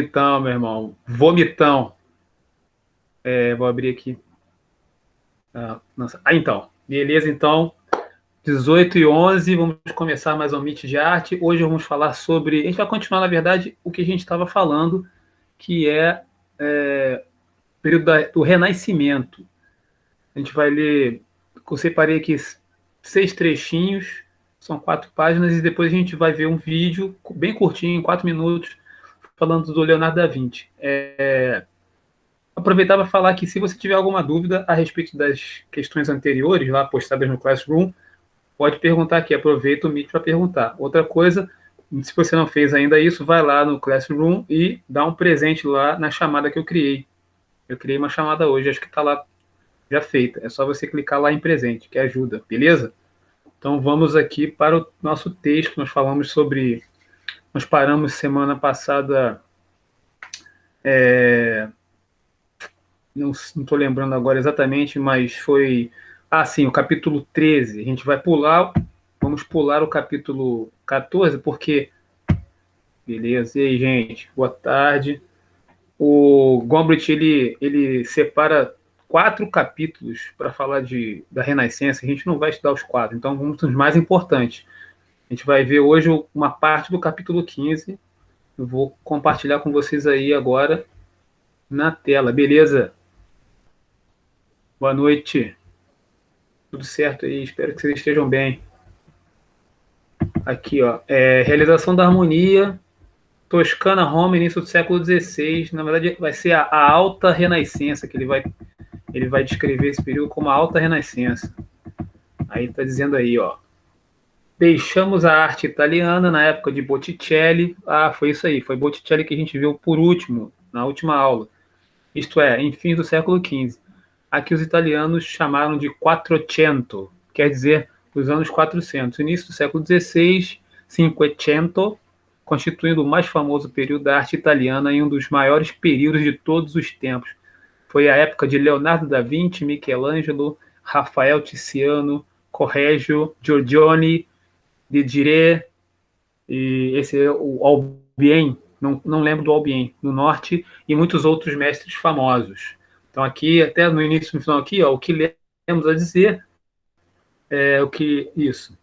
Então, meu irmão, vomitão. Vou abrir aqui. Nossa. Então, beleza, então, 18h11, vamos começar mais um Meet de Arte. Hoje vamos falar sobre. A gente vai continuar, na verdade, o que a gente estava falando, que é o período do Renascimento. A gente vai ler. Eu separei aqui 6 trechinhos, são 4 páginas, e depois a gente vai ver um vídeo bem curtinho, em 4 minutos, falando do Leonardo da Vinci. Aproveitar para falar que, se você tiver alguma dúvida a respeito das questões anteriores, lá postadas no Classroom, pode perguntar aqui. Aproveita o Meet para perguntar. Outra coisa, se você não fez ainda isso, vai lá no Classroom e dá um presente lá na chamada que eu criei. Eu criei uma chamada hoje, acho que está lá já feita. É só você clicar lá em presente, que ajuda, beleza? Então vamos aqui para o nosso texto. Nós paramos semana passada. Não estou lembrando agora exatamente, mas foi. Sim, o capítulo 13. A gente vai pular. Vamos pular o capítulo 14, porque. Beleza, e aí, gente? Boa tarde. O Gombrich, ele separa 4 capítulos para falar da Renascença. A gente não vai estudar os 4, então vamos nos mais importantes. A gente vai ver hoje uma parte do capítulo 15. Eu vou compartilhar com vocês aí agora na tela, beleza? Boa noite. Tudo certo aí? Espero que vocês estejam bem. Aqui, ó. Realização da harmonia. Toscana, Roma, início do século XVI. Na verdade, vai ser a Alta Renascença, que ele vai descrever esse período como a Alta Renascença. Aí está dizendo aí, ó. Deixamos a arte italiana na época de Botticelli. Foi isso aí. Foi Botticelli que a gente viu por último, na última aula. Isto é, em fins do século XV. Aqui os italianos chamaram de Quattrocento, quer dizer, os anos 400. Início do século XVI, Cinquecento, constituindo o mais famoso período da arte italiana e um dos maiores períodos de todos os tempos. Foi a época de Leonardo da Vinci, Michelangelo, Rafael Tiziano, Correggio, Giorgione, Didier, e esse é o Albien, não lembro do Albien, no norte, e muitos outros mestres famosos. Então aqui, até no início e no final aqui, ó, o que lemos a dizer é o que isso.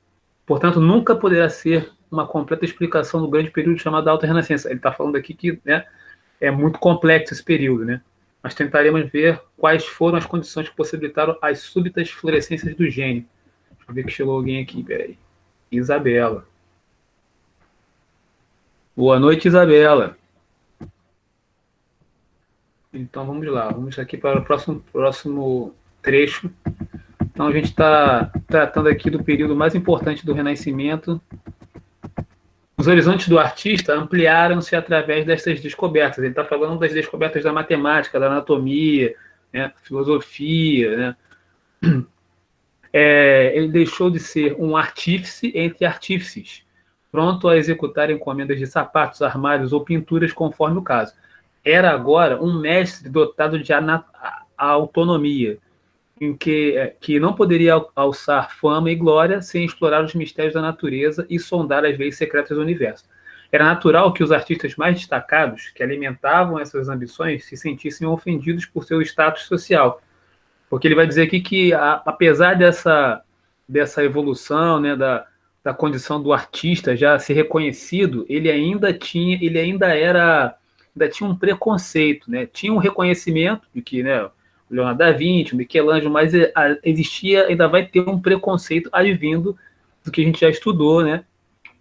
Portanto, nunca poderá ser uma completa explicação do grande período chamado Alta Renascença. Ele está falando aqui que, né, é muito complexo esse período, né? Mas tentaremos ver quais foram as condições que possibilitaram as súbitas florescências do gênio. Deixa eu ver que chegou alguém aqui, peraí. Isabela. Boa noite, Isabela. Então vamos lá, vamos aqui para o próximo trecho. Então a gente está tratando aqui do período mais importante do Renascimento. Os horizontes do artista ampliaram-se através dessas descobertas. Ele está falando das descobertas da matemática, da anatomia, né, filosofia, né? Ele deixou de ser um artífice entre artífices, pronto a executar encomendas de sapatos, armários ou pinturas conforme o caso. Era agora um mestre dotado de autonomia, em que não poderia alçar fama e glória sem explorar os mistérios da natureza e sondar as leis secretas do universo. Era natural que os artistas mais destacados, que alimentavam essas ambições, se sentissem ofendidos por seu status social. Porque ele vai dizer aqui que, apesar dessa evolução, né, da condição do artista já ser reconhecido, ele ainda tinha um preconceito, né? Tinha um reconhecimento de que, né, o Leonardo da Vinci, o Michelangelo, mas ainda vai ter um preconceito advindo do que a gente já estudou, né?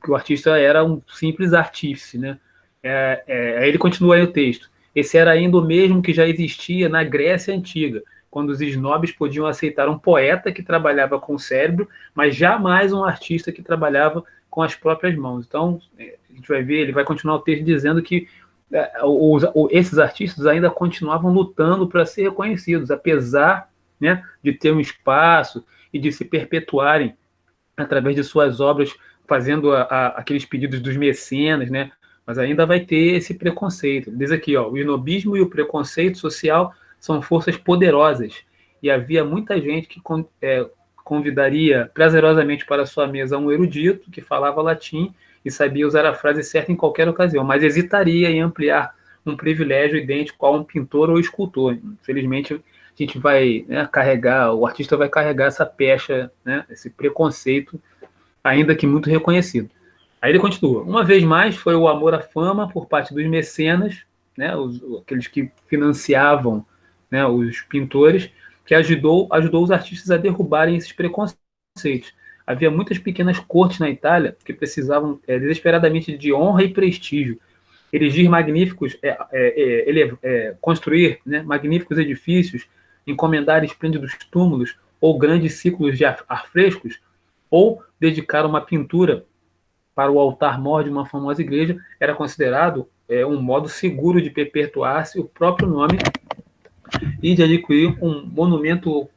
Que o artista era um simples artífice, né? Aí ele continua aí o texto. Esse era ainda o mesmo que já existia na Grécia Antiga, quando os snobs podiam aceitar um poeta que trabalhava com o cérebro, mas jamais um artista que trabalhava com as próprias mãos. Então, a gente vai ver, ele vai continuar o texto dizendo que esses artistas ainda continuavam lutando para ser reconhecidos, apesar, né, de ter um espaço e de se perpetuarem através de suas obras, fazendo aqueles pedidos dos mecenas, né? Mas ainda vai ter esse preconceito. Diz aqui, ó, o snobismo e o preconceito social são forças poderosas, e havia muita gente que convidaria prazerosamente para sua mesa um erudito que falava latim e sabia usar a frase certa em qualquer ocasião, mas hesitaria em ampliar um privilégio idêntico a um pintor ou escultor. Infelizmente, a gente vai, né, carregar, o artista vai carregar essa pecha, né, esse preconceito, ainda que muito reconhecido. Aí ele continua. Uma vez mais, foi o amor à fama por parte dos mecenas, né, aqueles que financiavam, né, os pintores, que ajudou os artistas a derrubarem esses preconceitos. Havia muitas pequenas cortes na Itália que precisavam desesperadamente de honra e prestígio. Erigir magníficos, construir, né, magníficos edifícios, encomendar esplêndidos túmulos ou grandes ciclos de ar frescos, ou dedicar uma pintura para o altar-mor de uma famosa igreja, era considerado um modo seguro de perpetuar-se o próprio nome e de adquirir um monumento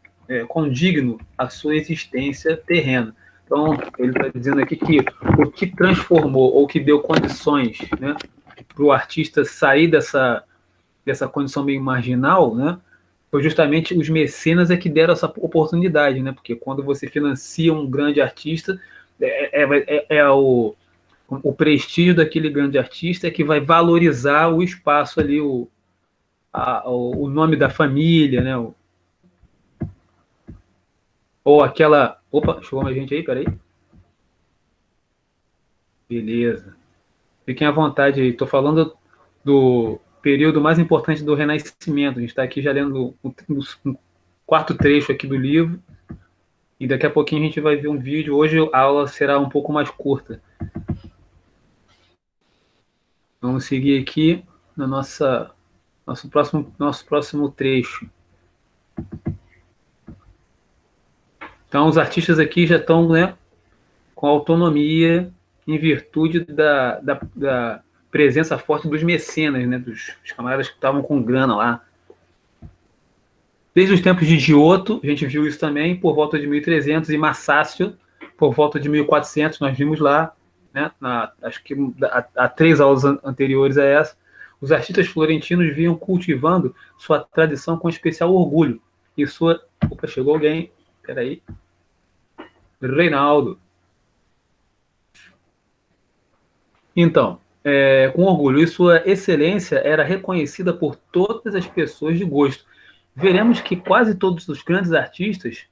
condigno à sua existência terrena. Então, ele está dizendo aqui que o que transformou ou que deu condições, né, para o artista sair dessa condição meio marginal, né, foi justamente os mecenas que deram essa oportunidade, né, porque quando você financia um grande artista, o prestígio daquele grande artista que vai valorizar o espaço ali, o nome da família, né, ou aquela... Opa, chegou mais gente aí, peraí. Beleza. Fiquem à vontade aí. Estou falando do período mais importante do Renascimento. A gente está aqui já lendo um quarto trecho aqui do livro. E daqui a pouquinho a gente vai ver um vídeo. Hoje a aula será um pouco mais curta. Vamos seguir aqui no nosso próximo trecho. Então, os artistas aqui já estão, né, com autonomia em virtude da presença forte dos mecenas, né, dos camaradas que estavam com grana lá. Desde os tempos de Giotto, a gente viu isso também, por volta de 1300, e Massácio, por volta de 1400, nós vimos lá, né, acho que há 3 aulas anteriores a essa, os artistas florentinos vinham cultivando sua tradição com especial orgulho. E sua... Opa, chegou alguém. Peraí. Reinaldo. Então, com orgulho, e sua excelência era reconhecida por todas as pessoas de gosto. Veremos que quase todos os grandes artistas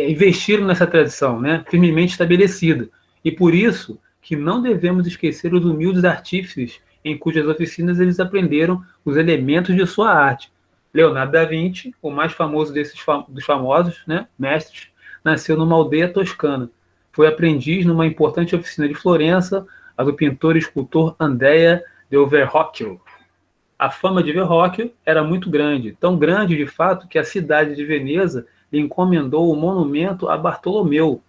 investiram nessa tradição, né, firmemente estabelecida. E por isso que não devemos esquecer os humildes artífices em cujas oficinas eles aprenderam os elementos de sua arte. Leonardo da Vinci, o mais famoso dos famosos, né, mestres, nasceu numa aldeia toscana. Foi aprendiz numa importante oficina de Florença, a do pintor e escultor Andrea del Verrocchio. A fama de Verrocchio era muito grande, tão grande, de fato, que a cidade de Veneza lhe encomendou o monumento a Bartolomeu,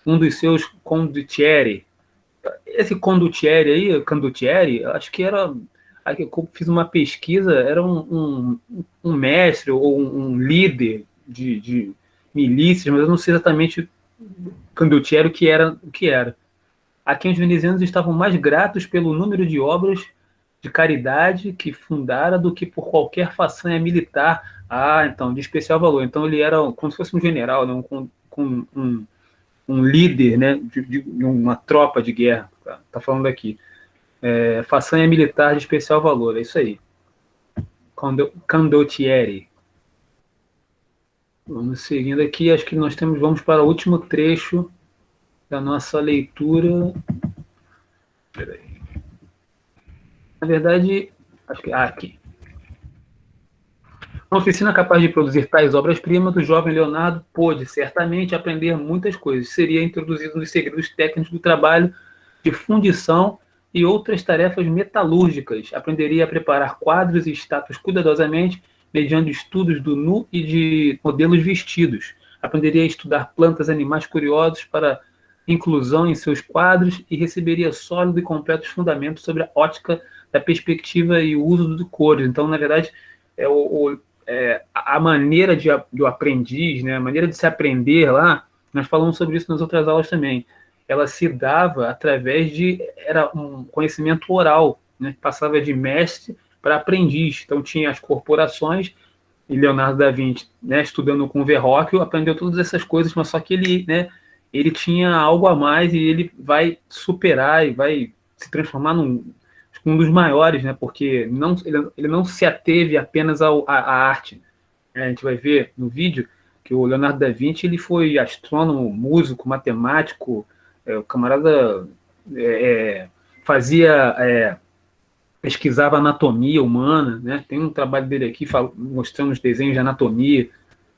um dos seus condottieri. Esse condottieri aí, condottieri, acho que era... Eu fiz uma pesquisa, era um mestre ou um líder de milícias, mas eu não sei exatamente condottieri o que era. A quem os venezianos estavam mais gratos pelo número de obras de caridade que fundara do que por qualquer façanha militar. Então, de especial valor. Então, ele era como se fosse um general, né? um líder, né? de uma tropa de guerra. Tá falando aqui. Façanha militar de especial valor, é isso aí. Condottieri. Vamos seguindo aqui, acho que vamos para o último trecho da nossa leitura. Peraí. Na verdade, acho que... aqui. Uma oficina capaz de produzir tais obras-primas, o jovem Leonardo pôde, certamente, aprender muitas coisas. Seria introduzido nos segredos técnicos do trabalho de fundição e outras tarefas metalúrgicas. Aprenderia a preparar quadros e estátuas cuidadosamente, mediante estudos do nu e de modelos vestidos. Aprenderia a estudar plantas e animais curiosos para inclusão em seus quadros e receberia sólido e completos fundamentos sobre a ótica da perspectiva e o uso de cores. Então, na verdade, a maneira do aprendiz, né, a maneira de se aprender lá, nós falamos sobre isso nas outras aulas também, ela se dava através era um conhecimento oral, né, que passava de mestre para aprendiz. Então, tinha as corporações, e Leonardo da Vinci, né, estudando com Verrocchio, aprendeu todas essas coisas, mas só que ele tinha algo a mais e ele vai superar e vai se transformar um dos maiores, né? Porque ele não se ateve apenas à arte. A gente vai ver no vídeo que o Leonardo da Vinci ele foi astrônomo, músico, matemático, o camarada é, fazia, pesquisava anatomia humana, né? Tem um trabalho dele aqui mostrando os desenhos de anatomia,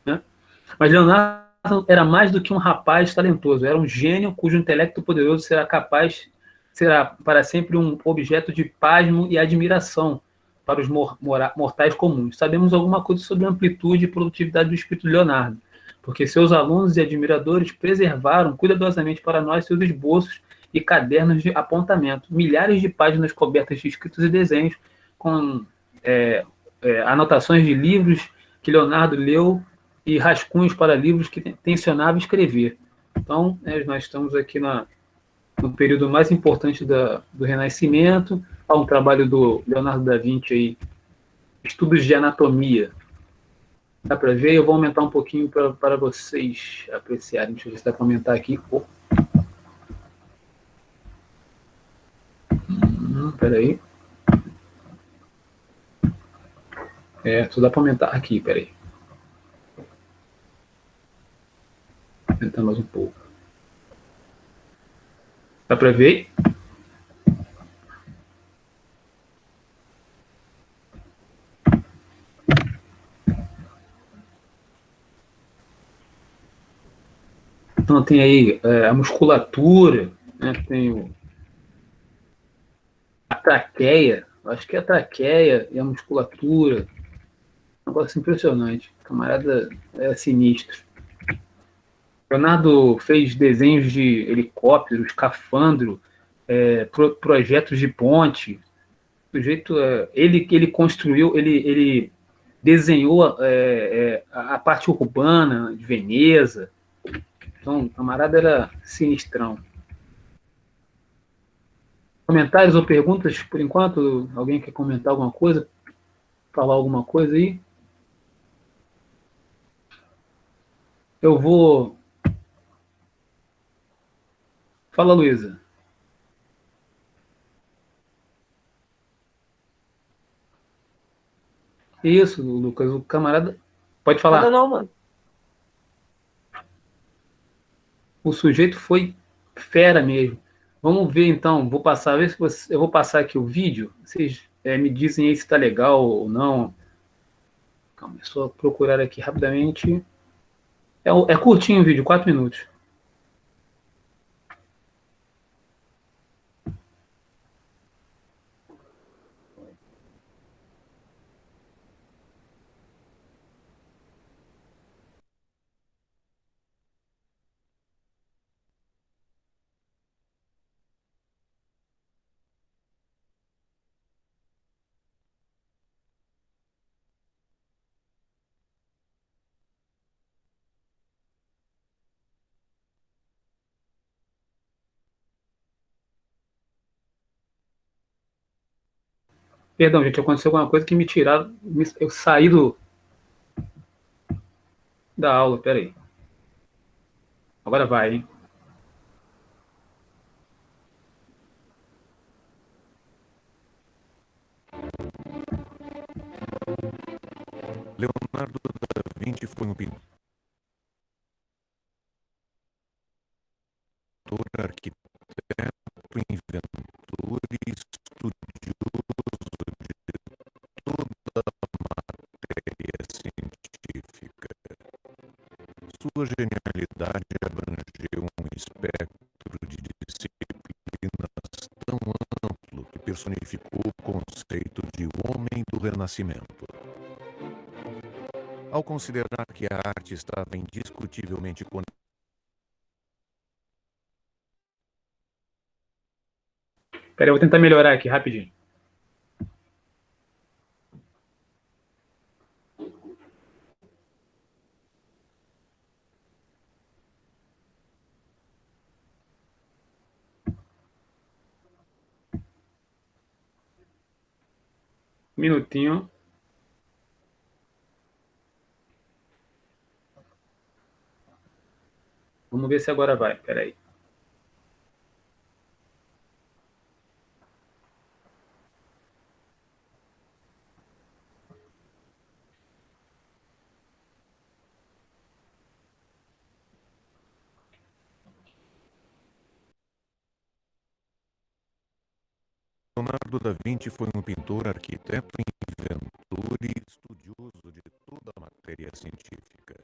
né? Mas Leonardo era mais do que um rapaz talentoso, era um gênio cujo intelecto poderoso será para sempre um objeto de pasmo e admiração para os mortais comuns. Sabemos alguma coisa sobre a amplitude e produtividade do espírito de Leonardo, porque seus alunos e admiradores preservaram cuidadosamente para nós seus esboços e cadernos de apontamento, milhares de páginas cobertas de escritos e desenhos com é, anotações de livros que Leonardo leu e rascunhos para livros que tencionava escrever. Então, nós estamos aqui no período mais importante do Renascimento. Há um trabalho do Leonardo da Vinci aí, Estudos de Anatomia. Dá para ver? Eu vou aumentar um pouquinho para vocês apreciarem. Deixa eu ver se dá para aumentar aqui. Peraí. Só dá para aumentar aqui, peraí. Aumentar mais um pouco. Dá para ver? Então tem aí a musculatura, né? Tem a traqueia, acho que é a traqueia e a musculatura. Um negócio impressionante. O camarada é sinistro. Leonardo fez desenhos de helicóptero, escafandro, projetos de ponte. O jeito, ele construiu, ele desenhou a parte urbana de Veneza. Então, o camarada era sinistrão. Comentários ou perguntas, por enquanto? Alguém quer comentar alguma coisa? Falar alguma coisa aí? Eu vou. Fala, Luísa. Isso, Lucas, o camarada. Pode Nada falar. não, mano. O sujeito foi fera mesmo. Vamos ver então. Eu vou passar aqui o vídeo. Vocês me dizem aí se está legal ou não. Calma, é só procurar aqui rapidamente. É curtinho o vídeo, 4 minutos. Perdão, gente, aconteceu alguma coisa que me tiraram. Eu saí da aula, peraí. Agora vai, hein? Leonardo da Vinci foi um pintor, arquiteto, inventor e estudioso de toda a matéria científica. Sua genialidade abrangeu um espectro de disciplinas tão amplo que personificou o conceito de homem do Renascimento. Ao considerar que a arte estava indiscutivelmente conectada. Peraí, eu vou tentar melhorar aqui rapidinho. Um minutinho. Vamos ver se agora vai. Peraí. Leonardo da Vinci foi um pintor, arquiteto, inventor e estudioso de toda a matéria científica.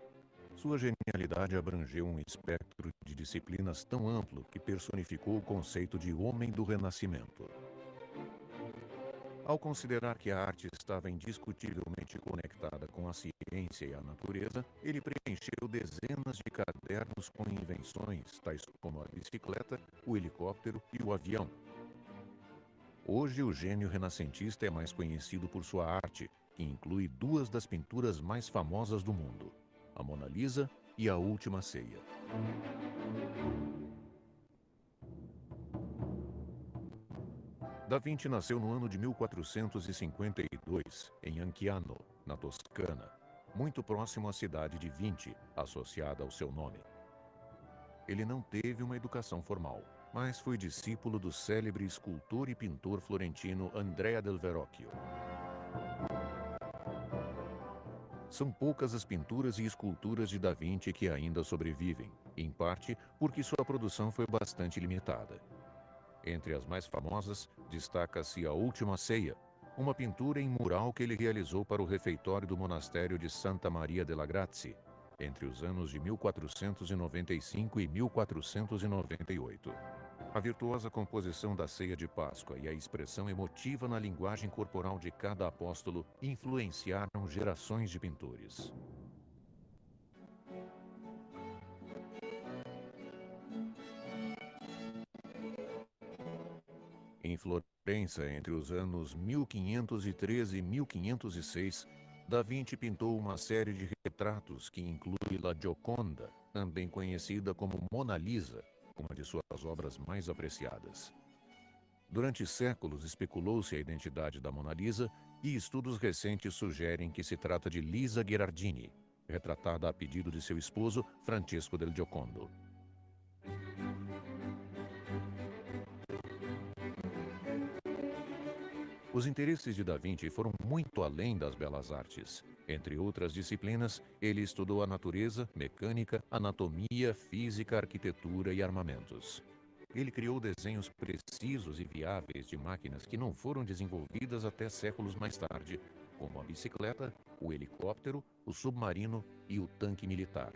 Sua genialidade abrangeu um espectro de disciplinas tão amplo que personificou o conceito de homem do Renascimento. Ao considerar que a arte estava indiscutivelmente conectada com a ciência e a natureza, ele preencheu dezenas de cadernos com invenções, tais como a bicicleta, o helicóptero e o avião. Hoje, o gênio renascentista é mais conhecido por sua arte, que inclui duas das pinturas mais famosas do mundo, a Mona Lisa e a Última Ceia. Da Vinci nasceu no ano de 1452, em Anciano, na Toscana, muito próximo à cidade de Vinci, associada ao seu nome. Ele não teve uma educação formal, mas foi discípulo do célebre escultor e pintor florentino Andrea del Verrocchio. São poucas as pinturas e esculturas de Da Vinci que ainda sobrevivem, em parte porque sua produção foi bastante limitada. Entre as mais famosas, destaca-se a Última Ceia, uma pintura em mural que ele realizou para o refeitório do monastério de Santa Maria della Grazie, entre os anos de 1495 e 1498. A virtuosa composição da Ceia de Páscoa e a expressão emotiva na linguagem corporal de cada apóstolo influenciaram gerações de pintores. Em Florença, entre os anos 1513 e 1506, Da Vinci pintou uma série de retratos que inclui La Gioconda, também conhecida como Mona Lisa, uma de suas obras mais apreciadas. Durante séculos especulou-se a identidade da Mona Lisa e estudos recentes sugerem que se trata de Lisa Gherardini, retratada a pedido de seu esposo, Francesco del Giocondo. Os interesses de Da Vinci foram muito além das belas artes. Entre outras disciplinas, ele estudou a natureza, mecânica, anatomia, física, arquitetura e armamentos. Ele criou desenhos precisos e viáveis de máquinas que não foram desenvolvidas até séculos mais tarde, como a bicicleta, o helicóptero, o submarino e o tanque militar.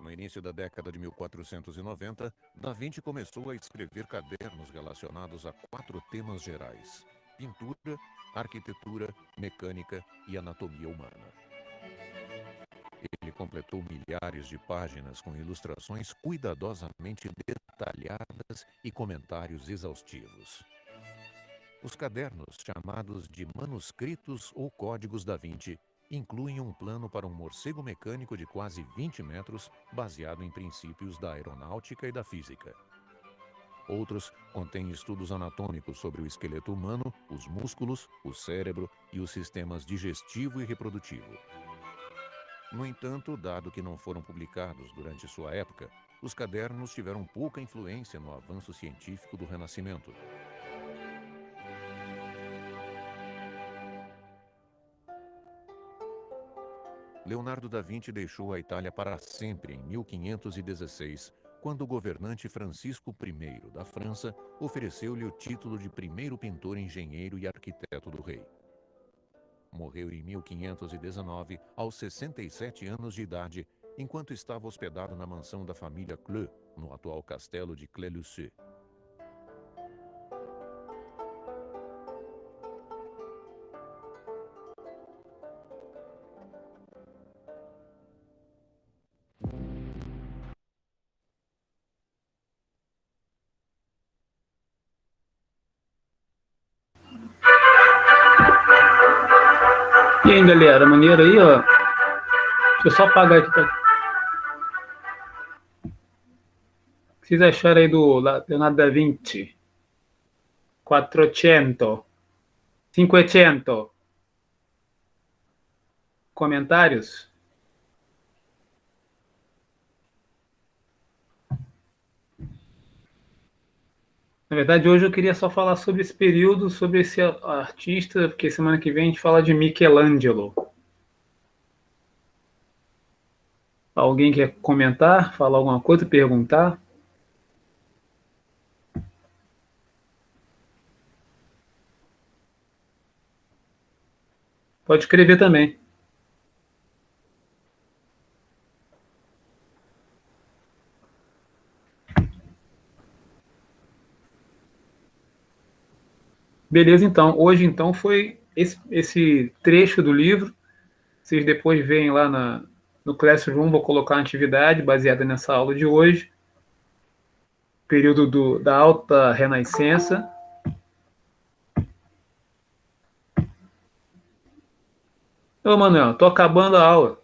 No início da década de 1490, Da Vinci começou a escrever cadernos relacionados a 4 temas gerais: pintura, arquitetura, mecânica e anatomia humana. Ele completou milhares de páginas com ilustrações cuidadosamente detalhadas e comentários exaustivos. Os cadernos, chamados de manuscritos ou códigos Da Vinci, incluem um plano para um morcego mecânico de quase 20 metros, baseado em princípios da aeronáutica e da física. Outros contêm estudos anatômicos sobre o esqueleto humano, os músculos, o cérebro e os sistemas digestivo e reprodutivo. No entanto, dado que não foram publicados durante sua época, os cadernos tiveram pouca influência no avanço científico do Renascimento. Leonardo da Vinci deixou a Itália para sempre em 1516, quando o governante Francisco I da França ofereceu-lhe o título de primeiro pintor, engenheiro e arquiteto do rei. Morreu em 1519, aos 67 anos de idade, enquanto estava hospedado na mansão da família Cleux, no atual castelo de Clé-Lucé. E aí, galera, maneiro aí, ó. Deixa eu só apagar aqui. O que vocês acharam aí do Leonardo da Vinci? 400. 500. Comentários? Na verdade, hoje eu queria só falar sobre esse período, sobre esse artista, porque semana que vem a gente fala de Michelangelo. Alguém quer comentar, falar alguma coisa, perguntar? Pode escrever também. Beleza, então. Hoje, então, foi esse trecho do livro. Vocês depois veem lá no Classroom, vou colocar uma atividade baseada nessa aula de hoje. Período da Alta Renascença. Ô, Manuel, estou acabando a aula.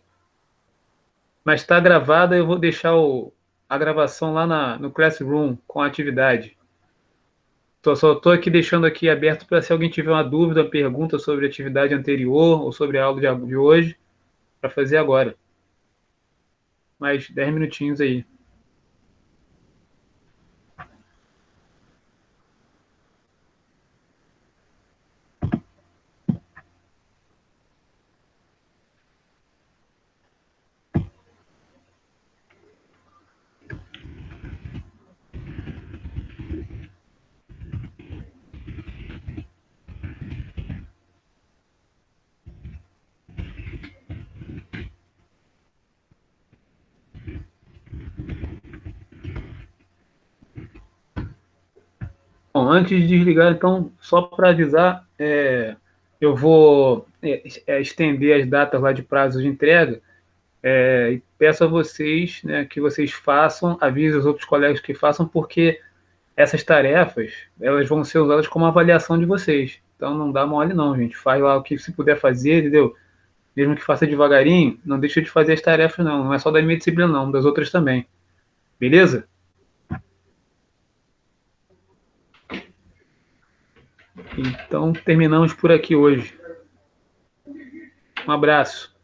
Mas está gravada, eu vou deixar a gravação lá no Classroom com a atividade. Só estou aqui deixando aqui aberto para se alguém tiver uma dúvida, pergunta sobre a atividade anterior ou sobre a aula de hoje, para fazer agora. Mais 10 minutinhos aí. Bom, antes de desligar, então, só para avisar, eu vou estender as datas lá de prazo de entrega. E peço a vocês, né, que vocês façam, avisem os outros colegas que façam, porque essas tarefas elas vão ser usadas como avaliação de vocês. Então não dá mole não, gente. Faz lá o que se puder fazer, entendeu? Mesmo que faça devagarinho, não deixa de fazer as tarefas não. Não é só da minha disciplina não, das outras também. Beleza? Então terminamos por aqui hoje. Um abraço.